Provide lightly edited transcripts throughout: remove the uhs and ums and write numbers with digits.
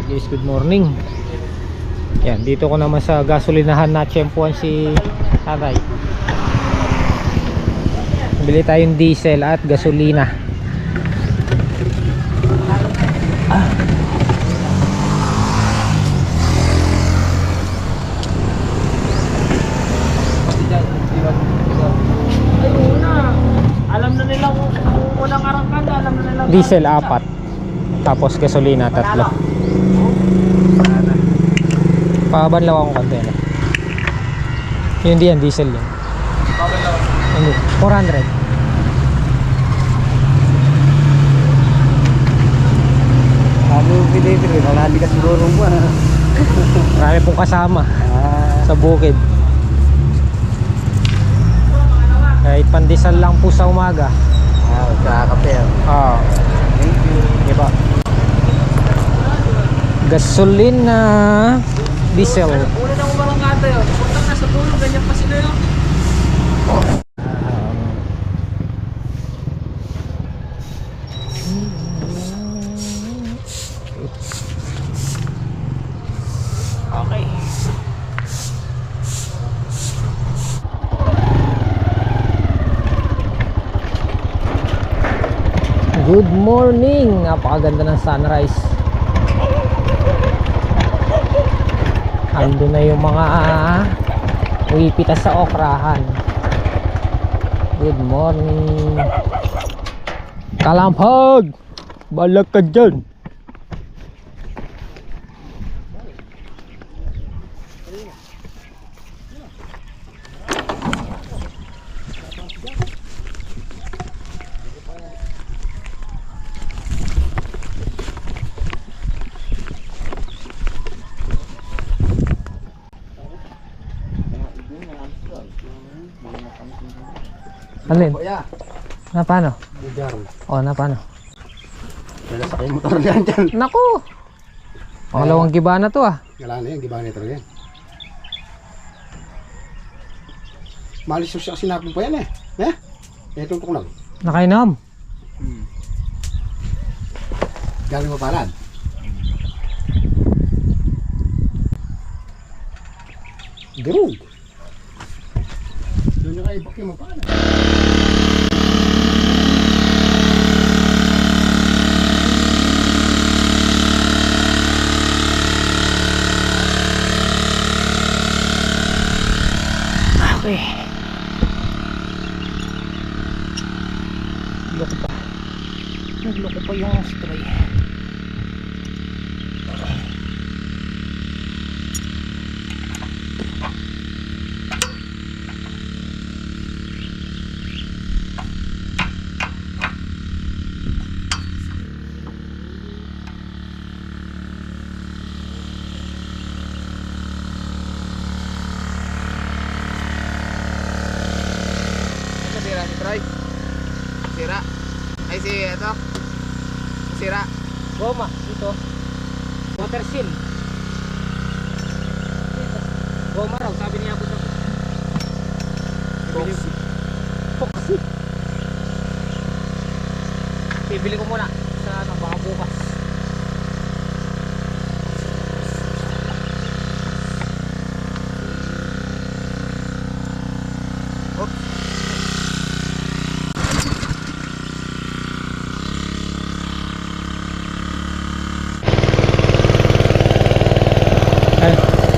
Guys, good morning. Yan, dito ko naman sa gasolinahan na tiyempuan si tatay. Bili tayong diesel at gasolina. Alam na nila kung unang arangkan, alam na nila. Diesel 4. Tapos gasolina 3. Pabanlaw akong konti na. Yun di yan, diesel yun. Pabanlaw. Hindi, 400. Ano pinipili? Marami ka siguro mo. Marami pong kasama sa bukid. Kahit pandesal lang po sa umaga. Kakape. Thank you. Diba? Gasolina, diesel. Una na umarang kata yun. Punta na sa tulog, ganyan pa sila yun. Okay. Good morning. Napakaganda ng sunrise. Ando na yung mga uwipitas sa okrahan. Good morning. Kalampag! Balag ka dyan. Alin? Na paano? Oh, na paano? Wala sa kayo motor yan dyan. Naku! Pangalawang giba na to ah. Wala na yan, gibang nito yan. Malis siya kasi napon pa yan eh. Ito ko lang. Nakainom. Galing mo palad. Durog. Doon yung kaibak yung mapalad. Okay. Nagloko pa. Nagloko pa yung stray. Sira. Ay si ito. Sira. Goma, ito. Water seal. Goma raw, sabi niya abot ako. Boxy. Boxy. Bibili ko muna sa ano, baka bukas.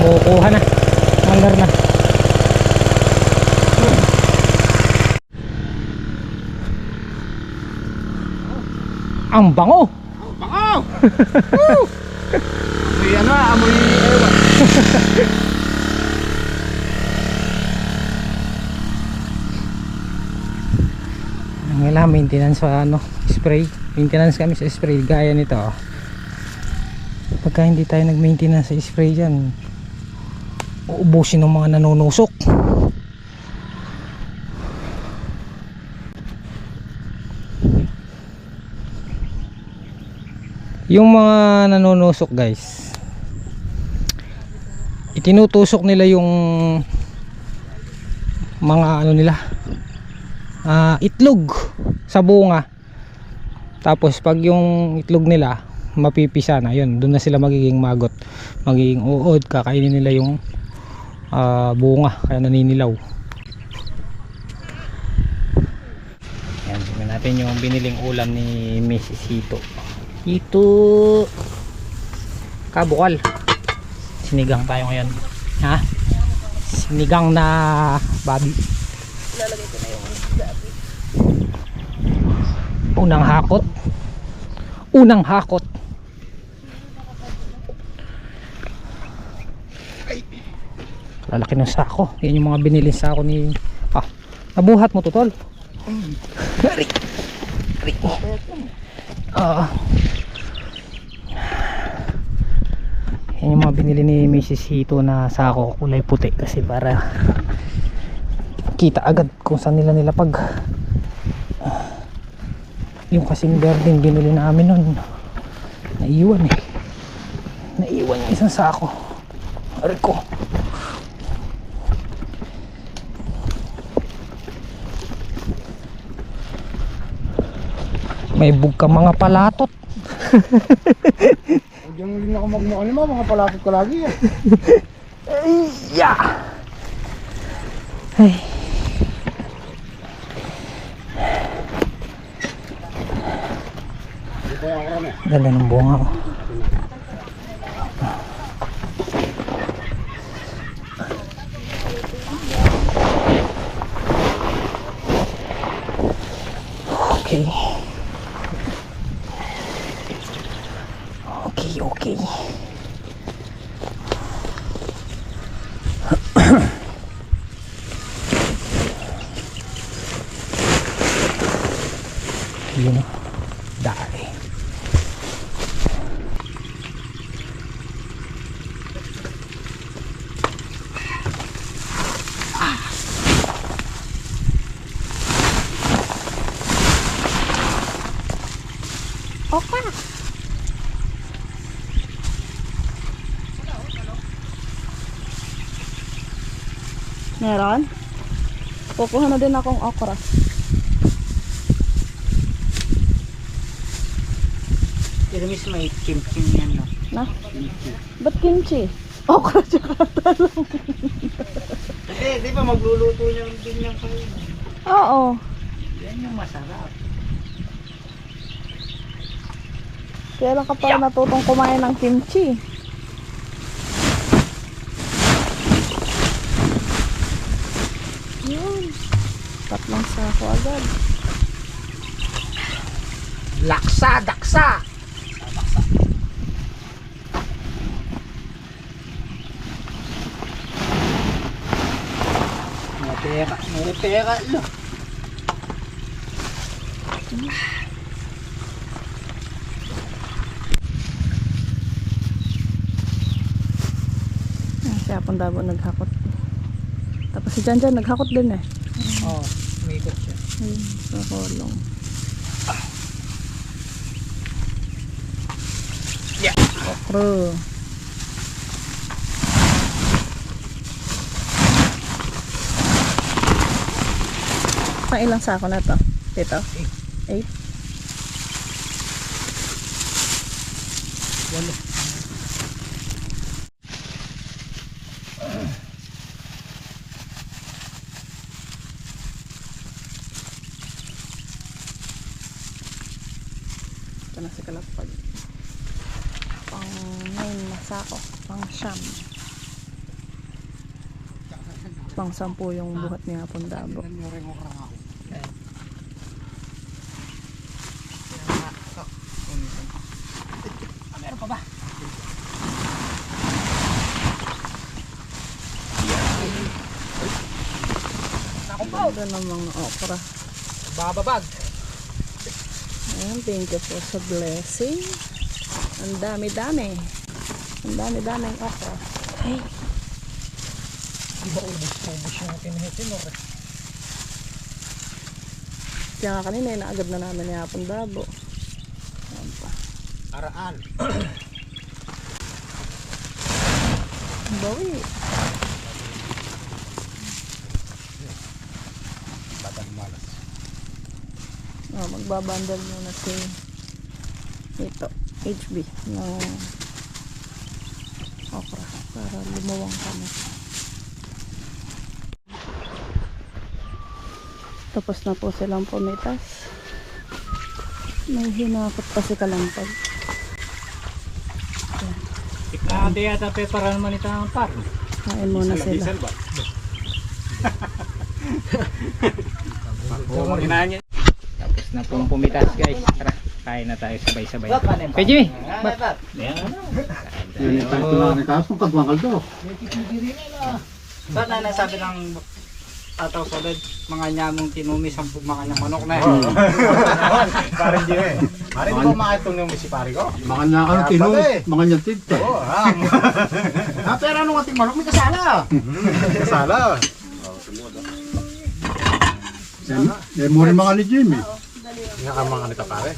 Kumukuha na. Mandar na. Ang bango. Ang bangaw. Amoy ano, amoy ewan. Ngayon maintenance sa ano, spray. Maintenance kami sa spray gaya nito. Pagka hindi tayo nag-maintenance sa spray dyan, uubusin ng mga nanunusok. Yung mga nanunusok guys, itinutusok nila yung mga ano nila, itlog sa bunga. Tapos pag yung itlog nila mapipisa na yun, doon na sila magiging magot, magiging uod, kakainin nila yung bunga, kaya naninilaw. Yan, tingnan natin yung biniling ulam ni Mrs. Hito. Hito kabukal, sinigang tayo ngayon, ha, sinigang na babi. Lalagay ko na yung gabi. Unang hakot. Lalaki ng sako. Yan yung mga binili sako ni nabuhat mo to, tol. Ari. Yan yung mga binili ni Mrs. Hito na sako, kulay puti, kasi para kita agad kung saan nila nilapag. Yung kasing berdeng binili namin nun, naiwan yung isang sako. Ari ko, may bugka mga palatot. Diyan rin ako magmukha ni mga palakot ko lagi eh. Ay, yeah. Ay. Ganda ng bunga ko. Okay. Okay. Yun o, dahil Opa. Meron? Kukuha na din akong okra. Pero miss may kimchi yan, no? Na? Ba't kimchi? Okra tsaka talong. Kasi di ba magluluto niya din yan kayo? Oo. Yan yung masarap. Kaya lang kapag natutong kumain ng kimchi. Yun. Tatlong sako agad. Daksa! May pera, no? Siya pang dabo naghakot. Tapos si Janjan naghakot din eh. Oo, umikot siya. Ayun, sa kolong. Yeah. Okra. Pang ilang sako na to? Dito? 8? Walo. Ito na si Kalapag. Pang 9 na sako. Pang 9. Pang 10 yung buhat niya Pundabo. Meron pa ba? Ganda ng mga okra. Bababag. Ayan, thank you po sa blessing. Ang dami-dami. Ang dami-daming okra. Ay, Di ba ubus-ubus yung pinahitin, no? kaya nga kanina inaagad na namin ni Pundabo. Ayan pa. Araan. Bawi. Batang malas. Oh, magbabandal muna si ito. HB ng okra para lumawang kami. Tapos na po silang pumitas. May hinakot pa si Kalampag. Ika yata para naman ito ang par. Kain muna sila. Tapos na pong pumitas guys. Tara, kain na tayo sabay-sabay. Kay Jimmy! Ba't? Yan yung tayo na nagkasong kadwangkal daw. Ba't na nasabi ng Tataw Solid, mga nyamong tinumis ang mga nyang manok na Parang di eh. Parang di ba makitong yung si pare ko? Mga nga ka ng tinong, mga nyantit ka. Oo, Pero anong ating manok may kasala? kasala. Yan mo rin mga ni Jimmy. Nga ka mga nito pare.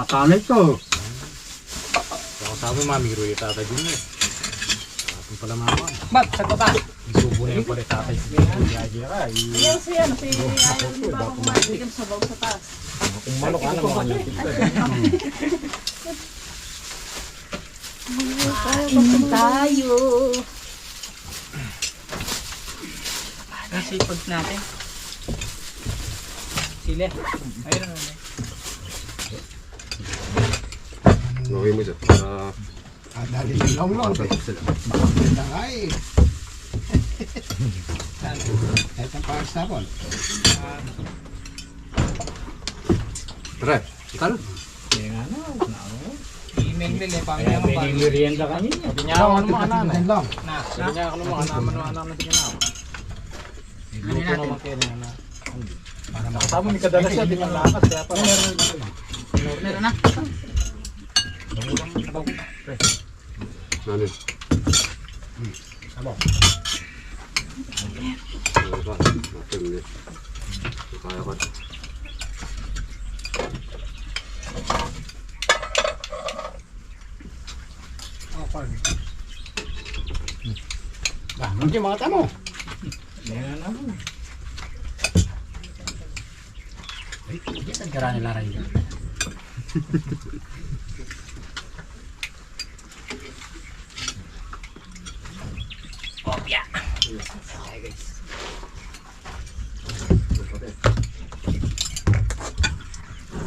Tanay ito. Ako sabi mamiro yung tatay din eh. Ating pala mama. Ba't? Sagot ka? Isubo na yung pala tatay. Gaya ka. Yung si ano, si ayaw ni Papa kumain sa baw sa taas. Kung manok ka lang mga nyantit ka. Kain tayo. Ang sipag natin. Sili. Ayun na. Okay mo siya. Dali lang lang. Ay. Ito ang pares na po. Tara, ikal. Email nila eh. Kaya may merienda kanina. Sabi niya ako ng mga nanay. lang. Sabi niya ako ng mga naman na sige na ako. Luto naman kayo na. Kasama ni kadala siya, di man lakas. Kaya pa Meron na. Nanin. Sabaw. Ano ba? Natin ulit. Kaya ka. Hindi mga tamo. Hindi ka gara nila rin.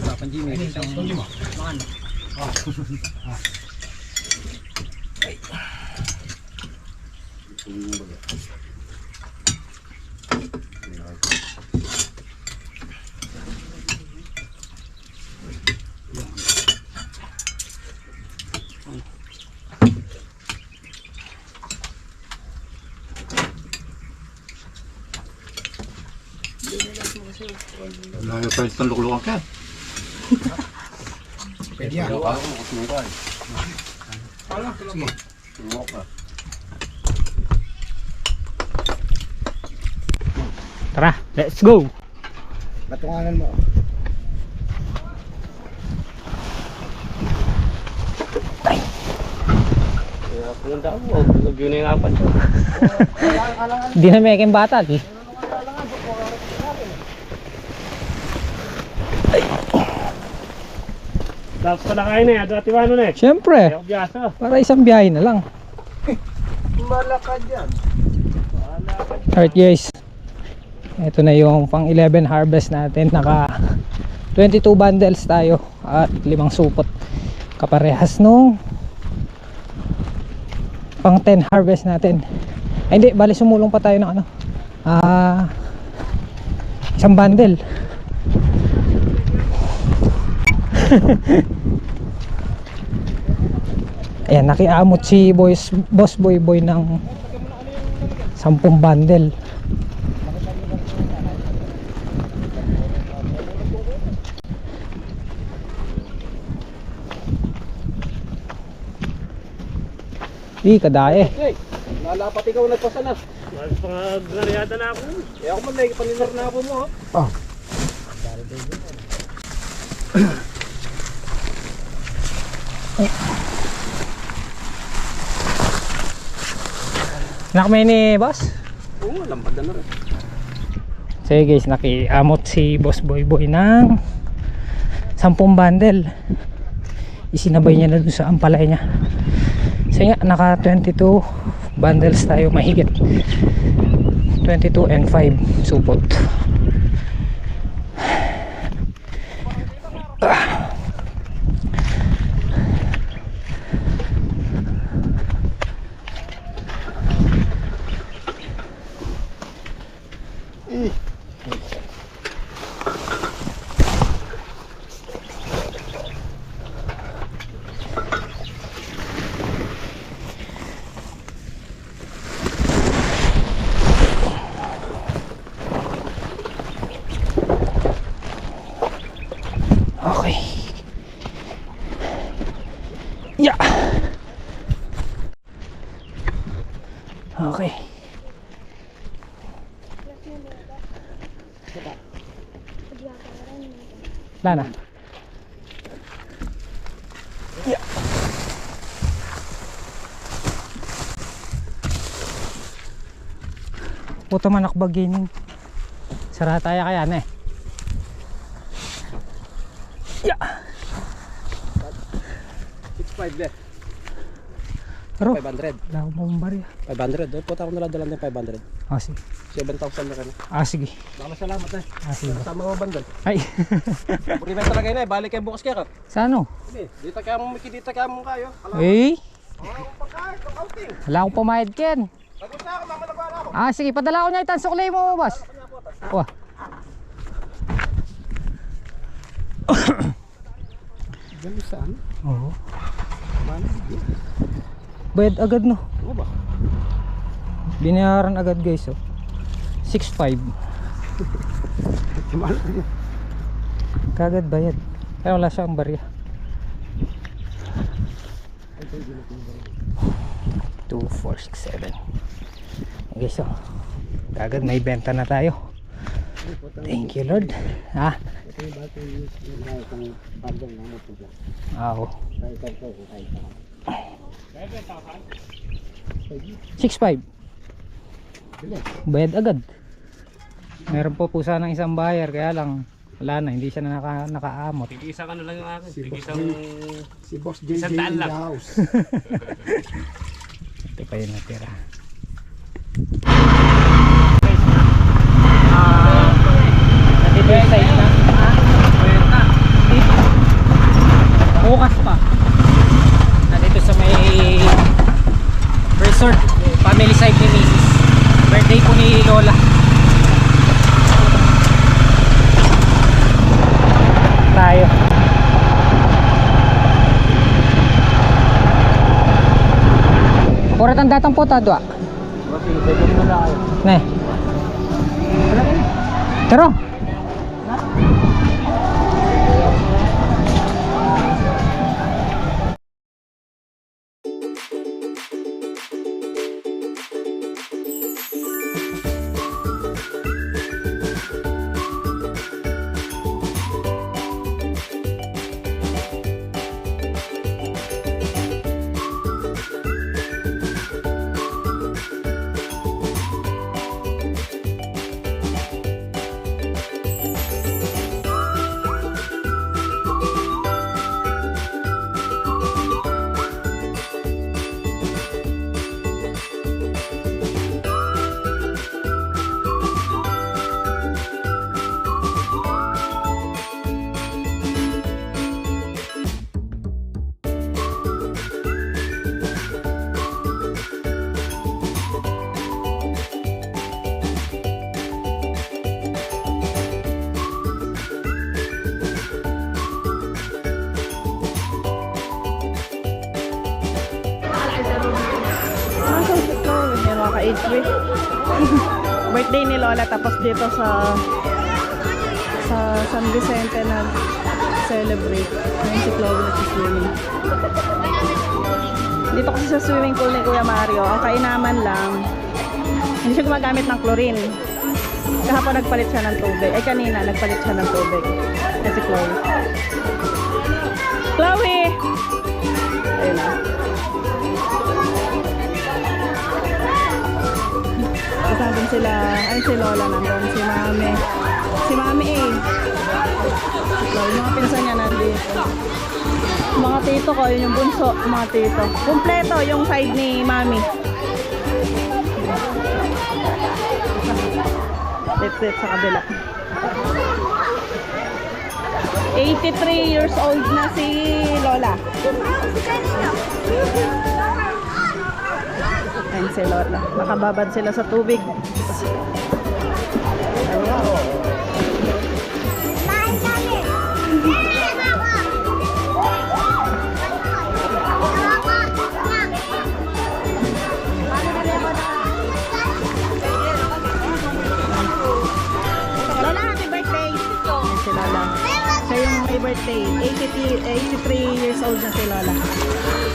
Papan Jimmy. Makan. Layo pa itong lukulukan ka. Pwede yan. Tara, let's go! Batunganan mo. Hindi na may aking batag eh. Dapat pala kayo na yan, dati ano na eh. Siyempre, Ayaw biyasa. para isang biyahe na lang. Malakad yan. Alright guys, ito na yung pang 11 harvest natin. Naka 22 bundles tayo at 5 supot, kaparehas nung pang 10 harvest natin. Ay hindi, bali sumulong pa tayo ng ano, isang bundle. Ayan, nakiamot si Boss Boy Boy ng 10 bundle. Kadae. Lalapat ikaw nagpasana. Mas pang-naryada na ako. Kaya ako man na ipanilar na ako mo. Nakamay ni boss? Oo, lampad na rin. Sige guys, nakiamot si Boss Boy Boy ng 10 bundle. isinabay niya na dun sa ampalay niya. So nga, naka 22 bundles tayo mahigit. 22 and 5 supot. Okay. Yeah. Okay. Wala na. Yeah. Puto manak baginin. Sara tayo kaya na eh. Yeah. 6.5 de. Pero 500. wala akong pambari. 500. Doon po ako naladalan ng 500. Ah, sige. 7,000 na ka na. Ah, sige. Salamat eh. Ah, sige. Kasama mo bandal. Ay. Purimen talaga yun eh. Balik kayo bukas kaya ka. Sa ano? Hindi. Dito kaya mo makikita kaya mo kayo. Eh, Ang pagkain, ang outing. wala akong pamayad Ken. Bagus na ako, mamalagwan ako. Ah, sige, padala ko niya itan suklay mo, boss. Wah. Ganun saan? Oo. Bayad agad no. Oo ba? Binayaran agad guys oh. 6.5. Mahal ko. Kagad bayad. Kaya wala siyang barya. 2, 4, 6, 7. Okay, so kagad may benta na tayo. Thank you Lord. Ha? Oo. 6.5. Bayad agad. Meron po sanang isang buyer kaya lang wala na, hindi siya na nakaamot. Tig-isa ka na lang yung akin. Si Tig-isang... Boss JJ Isang in daan the lang. house. Ito pa yung natira. Nandito yung side na. Bukas pa. Nandito sa may resort. Family side ni Mrs. Birthday po ni Lola. Tayo. Kurat ang datang po ta dua. Ne. Tero. Birthday ni Lola tapos dito sa San Vicente nag celebrate ngayon si Chloe nag-swimming dito kasi sa swimming pool ni Kuya Mario. Ang kainaman lang hindi siya gumagamit ng chlorine. Kahapon nagpalit siya ng tubig, ay kanina nagpalit siya ng tubig kasi Chloe ayun na. Kasama din sila, ay si Lola nandun, si Mami eh. So, yung mga pinsan niya nandito. Mga tita tito ko, yun yung bunso, yung mga tito. Kumpleto yung side ni mami. Let's sa kabila. 83 years old na si Lola. Ayan si Lola. Nakababad sila sa tubig. Lola, happy birthday! Ayan si Lola. Siya yung may birthday. 83 years old na si Lola.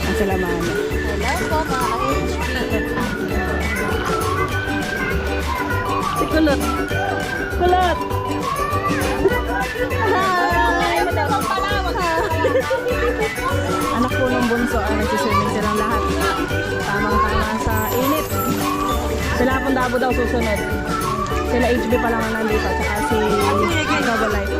Ang sila mami. Si Kulot. Kulot! Hi! Anak po ng bunso ay nagsiswimming silang lahat. Tamang-tama sa init. Sila pong Dabo daw susunod. Sila HB pa lang ang nandito. Tsaka si Double Light.